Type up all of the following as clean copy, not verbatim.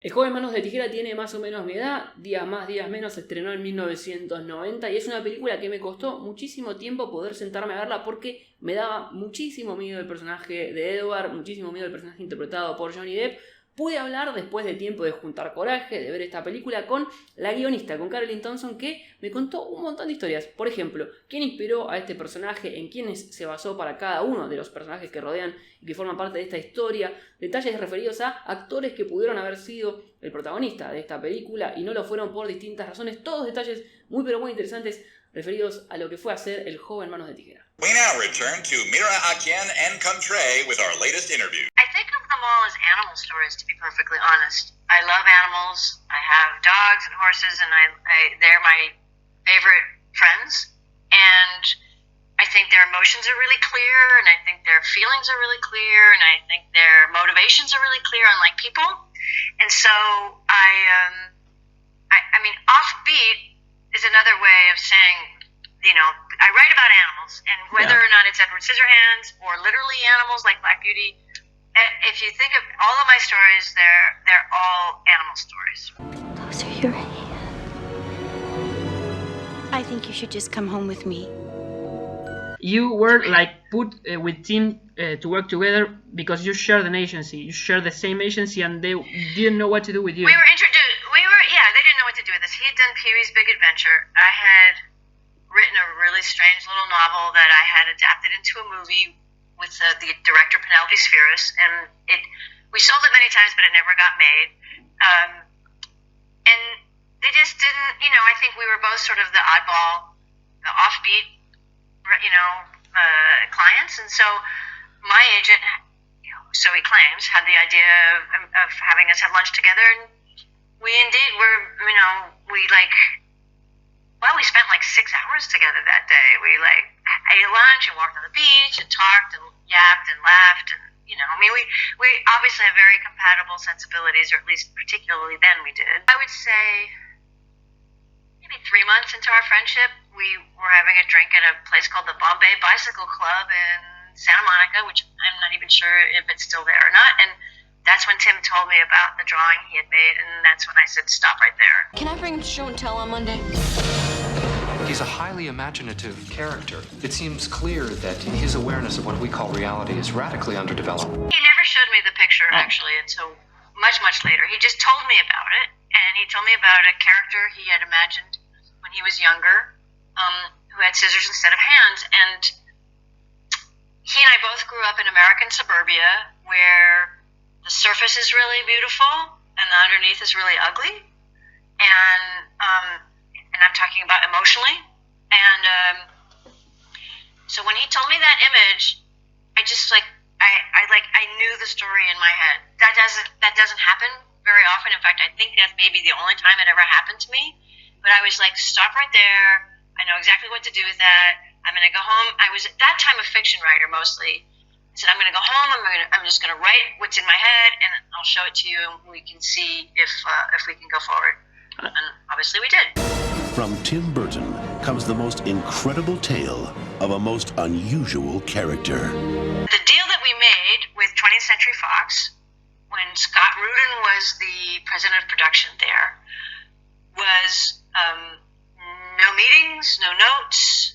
El joven Manos de Tijera tiene más o menos mi edad, días más, días menos, se estrenó en 1990 y es una película que me costó muchísimo tiempo poder sentarme a verla porque me daba muchísimo miedo el personaje de Edward, muchísimo miedo el personaje interpretado por Johnny Depp. Pude hablar después de tiempo de juntar coraje, de ver esta película con la guionista, con Thompson, que me contó un montón de historias. Por ejemplo, quién inspiró a este personaje, en quiénes se basó para cada uno de los personajes que rodean y que forman parte de esta historia, detalles referidos a actores que pudieron haber sido el protagonista de esta película y no lo fueron por distintas razones, todos detalles muy pero muy interesantes referidos a lo que fue a ser el joven Manos de Tijera. We now return to Mira a Quién and Contré with our latest interview. I think of them all as animal stories, to be perfectly honest. I love animals. I have dogs and horses, and they're my favorite friends. And I think their emotions are really clear, and I think their feelings are really clear, and I think their motivations are really clear, unlike people. And so I mean, offbeat is another way of saying, you know, I write about animals, and whether or not it's Edward Scissorhands or literally animals like Black Beauty, if you think of all of my stories, they're all animal stories. Those are your hands. I think you should just come home with me. You were like put with Tim to work together because you share an agency. You share the same agency, and they didn't know what to do with you. We were introduced. They didn't know what to do with us. He had done Pee-wee's Big Adventure. I had written a really strange little novel that I had adapted into a movie with the director Penelope Spheris, and we sold it many times, but it never got made. And they just didn't, you know, I think we were both sort of the oddball, the offbeat, you know, clients, and so my agent, you know, so he claims, had the idea of having us have lunch together, and we indeed were, you know, we spent like 6 hours together that day. We like ate lunch and walked on the beach and talked and yapped and laughed, and you know, I mean, we obviously have very compatible sensibilities, or at least particularly then we did. I would say maybe 3 months into our friendship, we were having a drink at a place called the Bombay Bicycle Club in Santa Monica, which I'm not even sure if it's still there or not, and that's when Tim told me about the drawing he had made, and that's when I said, stop right there. Can I bring him to show and tell on Monday? He's a highly imaginative character. It seems clear that his awareness of what we call reality is radically underdeveloped. He never showed me the picture, actually, until much, much later. He just told me about it, and he told me about a character he had imagined when he was younger, who had scissors instead of hands, and he and I both grew up in American suburbia, where the surface is really beautiful and the underneath is really ugly, and I'm talking about emotionally. And so when he told me that image, I just I knew the story in my head. That doesn't happen very often. In fact, I think that's maybe the only time it ever happened to me. But I was like, stop right there. I know exactly what to do with that. I'm going to go home. I was at that time a fiction writer mostly. I said, I'm going to go home. I'm just going to write what's in my head, and I'll show it to you, and we can see if we can go forward. And obviously we did. From Tim Burton comes the most incredible tale of a most unusual character. The deal that we made with 20th Century Fox, when Scott Rudin was the president of production there, was no meetings, no notes,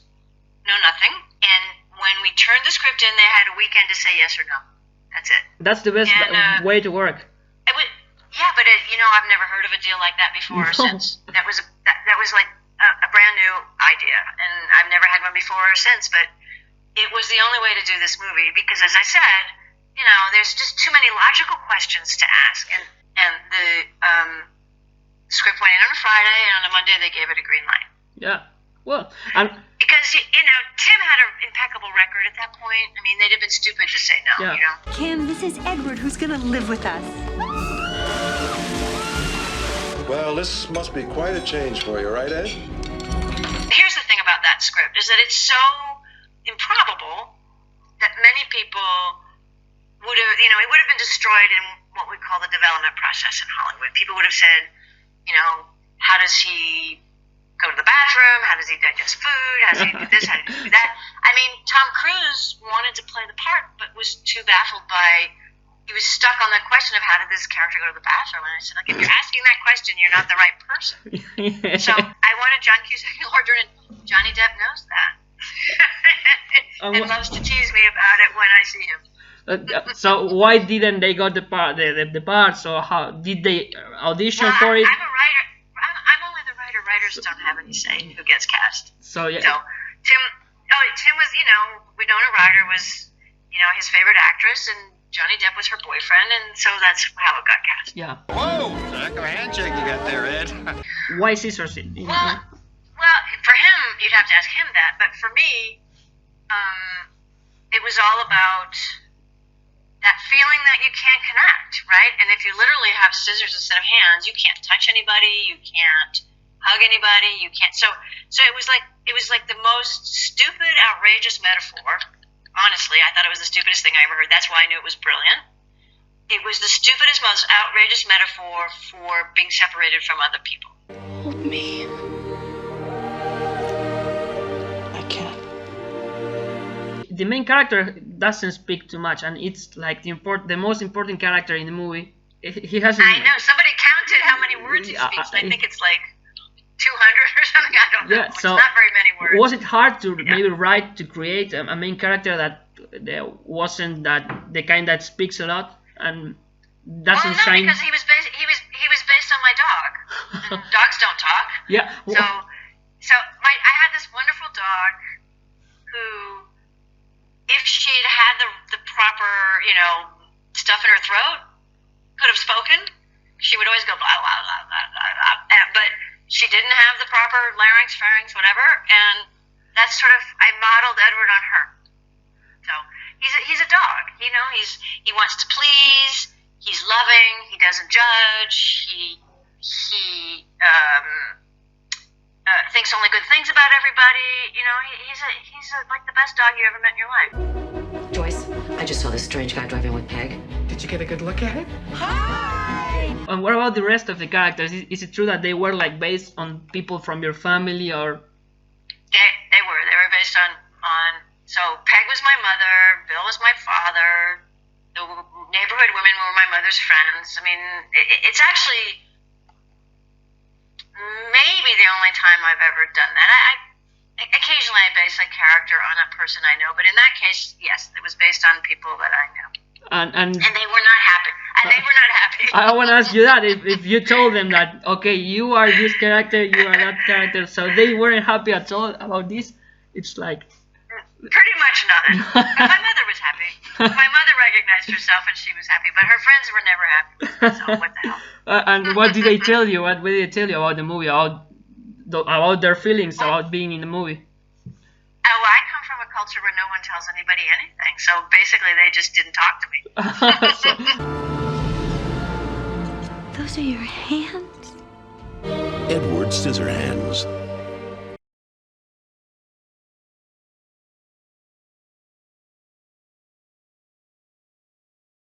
no nothing. And when we turned the script in, they had a weekend to say yes or no. That's it. That's the best way to work. Yeah, but you know, I've never heard of a deal like that before or since. That was like a brand new idea, and I've never had one before or since. But it was the only way to do this movie because, as I said, you know, there's just too many logical questions to ask, and the script went in on a Friday, and on a Monday they gave it a green light. Yeah, well, because you know, Tim had an impeccable record at that point. I mean, they'd have been stupid to say no. Yeah. You know. Kim, this is Edward who's gonna live with us. Well, this must be quite a change for you, right, Ed? Here's the thing about that script, is that it's so improbable that many people would have, you know, it would have been destroyed in what we call the development process in Hollywood. People would have said, you know, how does he go to the bathroom? How does he digest food? How does he do this? How does he do that? I mean, Tom Cruise wanted to play the part, but was too baffled by he was stuck on that question of how did this character go to the bathroom, and I said, like, if you're asking that question, you're not the right person. So I wanted John Cusack and Laura Dern, and Johnny Depp knows that. And loves to tease me about it when I see him. So why didn't they got the part? So how did they audition for it? I'm a writer. I'm only the writer. Writers don't have any say in who gets cast. So yeah. So Tim was, Winona Ryder was, his favorite actress, and Johnny Depp was her boyfriend, and so that's how it got cast. Yeah. Whoa! That's a handshake you got there, Ed. Why scissors? Well, for him, you'd have to ask him that, but for me, it was all about that feeling that you can't connect, right? And if you literally have scissors instead of hands, you can't touch anybody, you can't hug anybody, you can't. So it was like the most stupid, outrageous metaphor. Honestly, I thought it was the stupidest thing I ever heard. That's why I knew it was brilliant. It was the stupidest, most outrageous metaphor for being separated from other people. Hold me. I can't. The main character doesn't speak too much, and it's like the most important character in the movie. He hasn't. I know. Somebody counted how many words he speaks. I think it's like 200 or something. I don't know. Yeah, so it's not very many words. Was it hard to maybe write to create a main character that wasn't the kind that speaks a lot and doesn't shine? Because he was based on my dog. And dogs don't talk. Yeah. I had this wonderful dog who, if she'd had the proper, stuff in her throat, could have spoken. She would always go blah blah blah blah blah, but she didn't have the proper larynx, pharynx, whatever, and that's sort of, I modeled Edward on her. So he's a dog, he wants to please, he's loving, he doesn't judge, he thinks only good things about everybody, he's like the best dog you ever met in your life. Joyce, I just saw this strange guy driving with Peg. Did you get a good look at it? And what about the rest of the characters? Is it true that they were like based on people from your family, or? They were based on. So Peg was my mother, Bill was my father, the neighborhood women were my mother's friends. I mean, it's actually maybe the only time I've ever done that. Occasionally I base a character on a person I know, but in that case, yes, it was based on people that I know. And they were not happy. I want to ask you that if you told them that, okay, you are this character, you are that character, so they weren't happy at all about this. It's like pretty much not. But my mother was happy. My mother recognized herself and she was happy, but her friends were never happy with her, so what the hell. And what did they tell you? What did they tell you about the movie? About their feelings about being in the movie? Oh, I come from a culture where no one tells anybody anything, so basically they just didn't talk to me. Those are your hands? Edward Scissorhands.